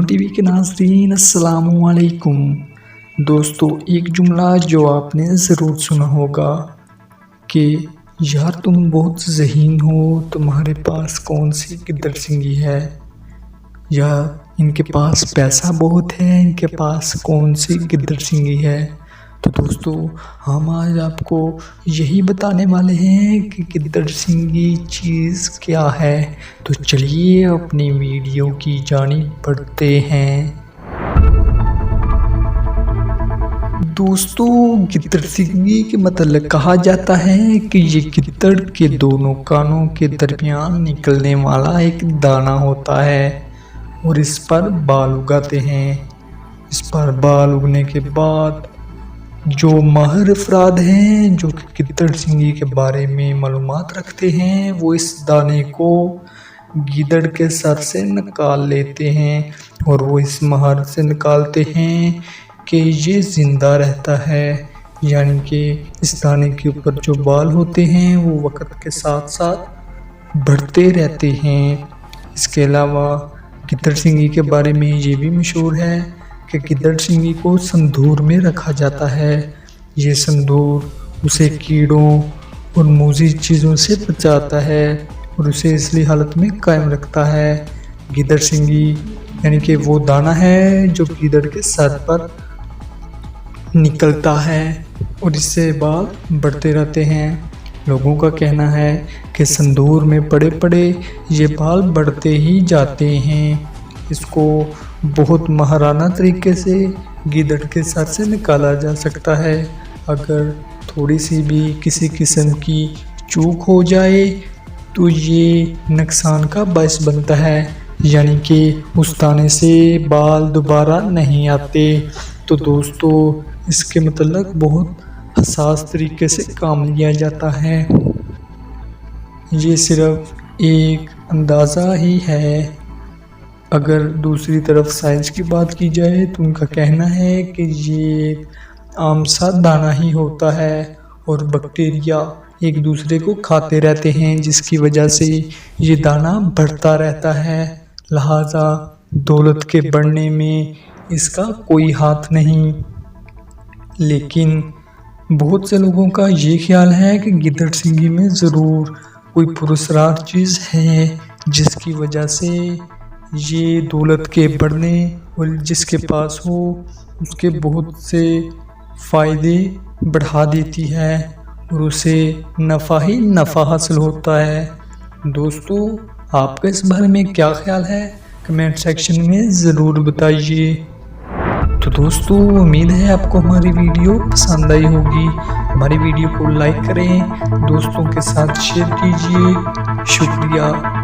T V کے ناظرین السلام علیکم۔ دوستو، ایک جملہ جو آپ نے ضرور سنا ہوگا کہ یار تم بہت ذہین ہو، تمہارے پاس کون سی گدڑ سنگھی ہے، یا ان کے پاس پیسہ بہت ہے، ان کے پاس کون سی گدڑ سنگھی ہے۔ تو دوستو، ہم آج آپ کو یہی بتانے والے ہیں کہ گدڑ سنگھی چیز کیا ہے۔ تو چلیے اپنی ویڈیو کی جانب بڑھتے ہیں۔ دوستو، گدڑ سنگھی کے متعلق کہا جاتا ہے کہ یہ گدڑ کے دونوں کانوں کے درمیان نکلنے والا ایک دانہ ہوتا ہے اور اس پر بال اگاتے ہیں۔ اس پر بال اگنے کے بعد جو ماہر افراد ہیں جو کہ گدڑ سنگھی کے بارے میں معلومات رکھتے ہیں، وہ اس دانے کو گیدڑ کے سر سے نکال لیتے ہیں اور وہ اس مہارت سے نکالتے ہیں کہ یہ زندہ رہتا ہے، یعنی کہ اس دانے کے اوپر جو بال ہوتے ہیں وہ وقت کے ساتھ ساتھ بڑھتے رہتے ہیں۔ اس کے علاوہ گدڑ سنگھی کے بارے میں یہ بھی مشہور ہے کہ گدڑ سنگھی کو سندور میں رکھا جاتا ہے۔ یہ سندور اسے کیڑوں اور موذی چیزوں سے بچاتا ہے اور اسے اصلی حالت میں قائم رکھتا ہے۔ گدڑ سنگھی یعنی کہ وہ دانہ ہے جو گیدڑ کے سر پر نکلتا ہے اور اس سے بال بڑھتے رہتے ہیں۔ لوگوں کا کہنا ہے کہ سندور میں پڑے پڑے یہ بال بڑھتے ہی جاتے ہیں۔ اس کو بہت ماہرانہ طریقے سے گیدڑ کے سر سے نکالا جا سکتا ہے۔ اگر تھوڑی سی بھی کسی قسم کی چوک ہو جائے تو یہ نقصان کا باعث بنتا ہے، یعنی کہ اس دانے سے بال دوبارہ نہیں آتے۔ تو دوستو، اس کے متعلق بہت حساس طریقے سے کام لیا جاتا ہے۔ یہ صرف ایک اندازہ ہی ہے۔ اگر دوسری طرف سائنس کی بات کی جائے تو ان کا کہنا ہے کہ یہ ایک عام سا دانہ ہی ہوتا ہے اور بیکٹیریا ایک دوسرے کو کھاتے رہتے ہیں، جس کی وجہ سے یہ دانہ بڑھتا رہتا ہے۔ لہٰذا دولت کے بڑھنے میں اس کا کوئی ہاتھ نہیں۔ لیکن بہت سے لوگوں کا یہ خیال ہے کہ گدڑ سنگھی میں ضرور کوئی پراسرار چیز ہے جس کی وجہ سے یہ دولت کے بڑھنے اور جس کے پاس ہو اس کے بہت سے فائدے بڑھا دیتی ہے اور اسے نفع ہی نفع حاصل ہوتا ہے۔ دوستو، آپ کا اس بارے میں کیا خیال ہے؟ کمنٹ سیکشن میں ضرور بتائیے۔ تو دوستو، امید ہے آپ کو ہماری ویڈیو پسند آئی ہوگی۔ ہماری ویڈیو کو لائک کریں، دوستوں کے ساتھ شیئر کیجیے۔ شکریہ۔